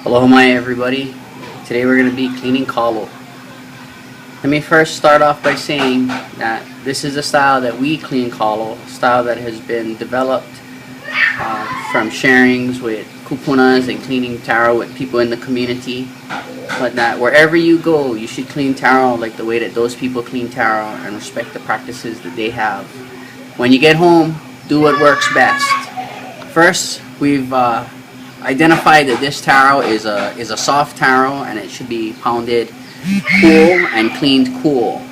Aloha everybody. Today we're going to be cleaning Kalo. Let me first start off by saying that this is a style that we clean Kalo, a style that has been developed from sharings with kupunas and cleaning taro with people in the community. But that wherever you go, you should clean taro like the way that those people clean taro and respect the practices that they have. When you get home, do what works best. First, we've identified that this taro is a soft taro and it should be pounded cool and cleaned cool.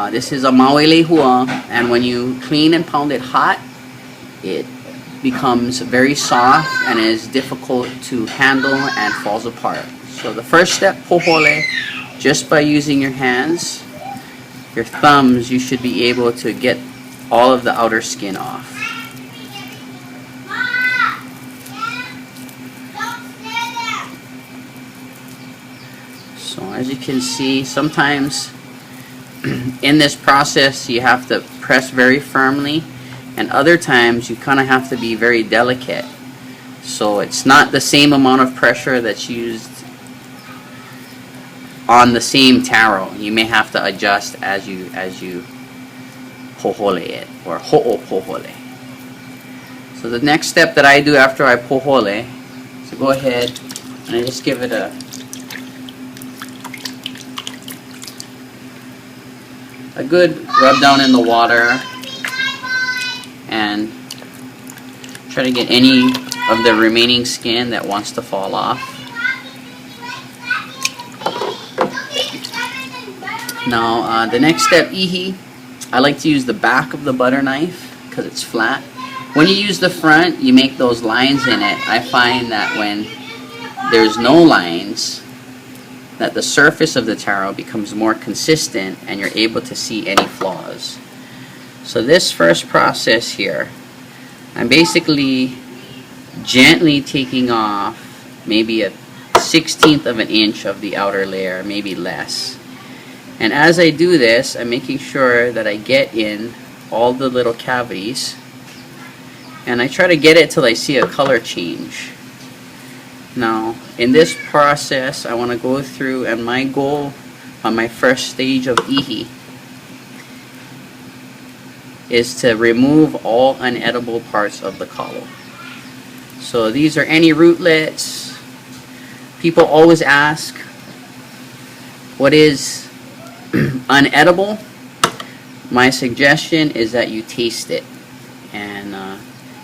This is a maui lehua, and when you clean and pound it hot, it becomes very soft and is difficult to handle and falls apart. So the first step, pohole, just by using your hands, your thumbs, you should be able to get all of the outer skin off. So as you can see, sometimes in this process you have to press very firmly, and other times you kind of have to be very delicate. So it's not the same amount of pressure that's used on the same taro. You may have to adjust as you pohole it, or ho'opohole. So the next step that I do after I pohole is to go ahead and I just give it a good rub down in the water and try to get any of the remaining skin that wants to fall off. Now the next step, ihi, I like to use the back of the butter knife because it's flat. When you use the front, you make those lines in it. I find that when there's no lines, that the surface of the taro becomes more consistent and you're able to see any flaws. So this first process here, I'm basically gently taking off maybe a 1/16 of an inch of the outer layer, maybe less. And as I do this, I'm making sure that I get in all the little cavities, and I try to get it till I see a color change. Now, in this process, I want to go through, and my goal on my first stage of ihi is to remove all unedible parts of the kalo. So these are any rootlets. People always ask, what is unedible? My suggestion is that you taste it, and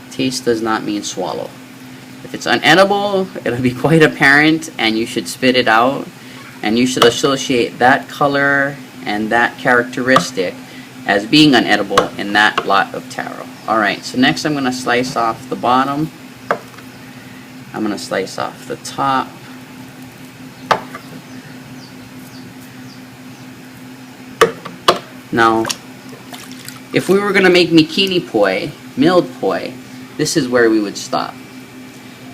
taste does not mean swallow. If it's unedible, it'll be quite apparent and you should spit it out, and you should associate that color and that characteristic as being unedible in that lot of taro. Alright, so next I'm going to slice off the bottom. I'm going to slice off the top. Now, if we were going to make mikini poi, milled poi, this is where we would stop.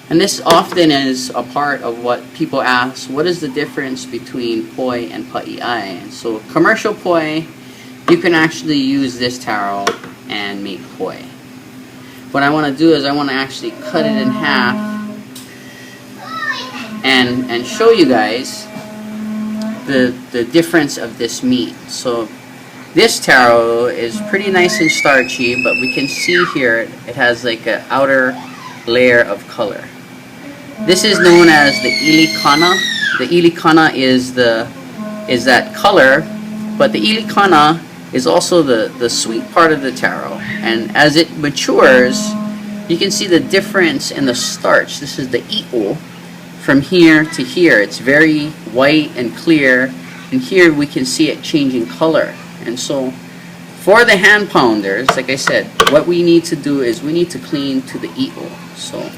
And this often is a part of what people ask, what is the difference between poi and paʻiʻai? And so commercial poi, you can actually use this taro and make poi. What I want to do is I want to actually cut it in half and show you guys the difference of this meat. So this taro is pretty nice and starchy, but we can see here it has like an outer layer of color. This is known as the ilikana. The ilikana is that color, but the ilikana is also the sweet part of the taro. And as it matures, you can see the difference in the starch. This is the i'o from here to here. It's very white and clear, and here we can see it changing color. And so for the hand pounders, like I said, what we need to do is we need to clean to the i'o. So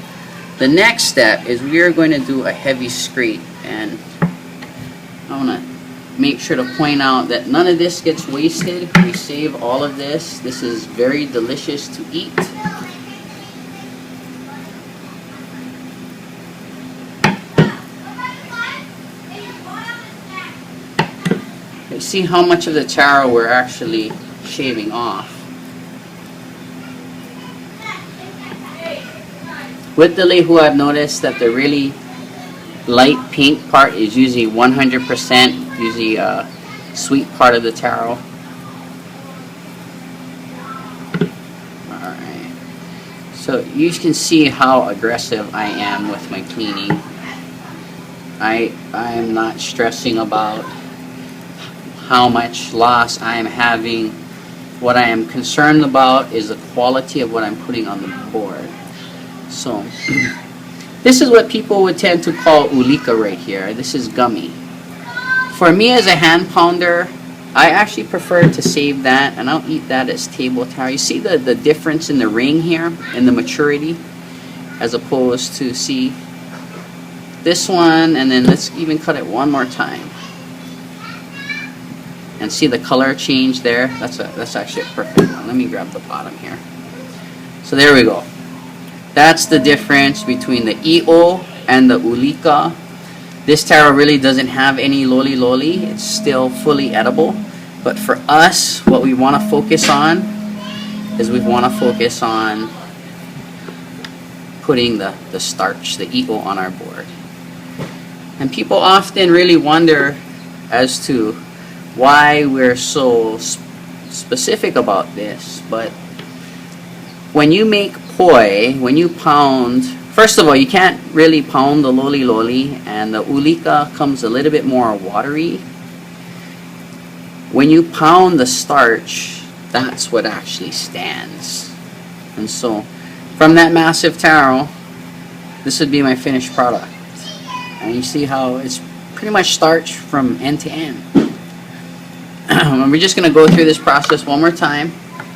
the next step is we are going to do a heavy scrape, and I want to make sure to point out that none of this gets wasted. We save all of this. This is very delicious to eat. You see how much of the taro we're actually shaving off. With the lehu, I've noticed that the really light pink part is usually 100% usually sweet part of the taro. Alright. So you can see how aggressive I am with my cleaning. I am not stressing about how much loss I am having. What I am concerned about is the quality of what I'm putting on the board. So this is what people would tend to call ulika right here. This is gummy. For me as a hand pounder, I actually prefer to save that, and I'll eat that as table taro. You see the difference in the ring here and the maturity, as opposed to, see, this one, and then let's even cut it one more time. And see the color change there? That's actually a perfect one. Let me grab the bottom here. So there we go. That's the difference between the i'o and the ulika. This taro really doesn't have any loli. It's still fully edible. But for us, what we want to focus on is we want to focus on putting the starch, the i'o, on our board. And people often really wonder as to why we're so specific about this. But when you make poi, when you pound, first of all, you can't really pound the loli, and the ulika comes a little bit more watery. When you pound the starch, that's what actually stands. And so, from that massive taro, this would be my finished product. And you see how it's pretty much starch from end to end. We're just going to go through this process one more time.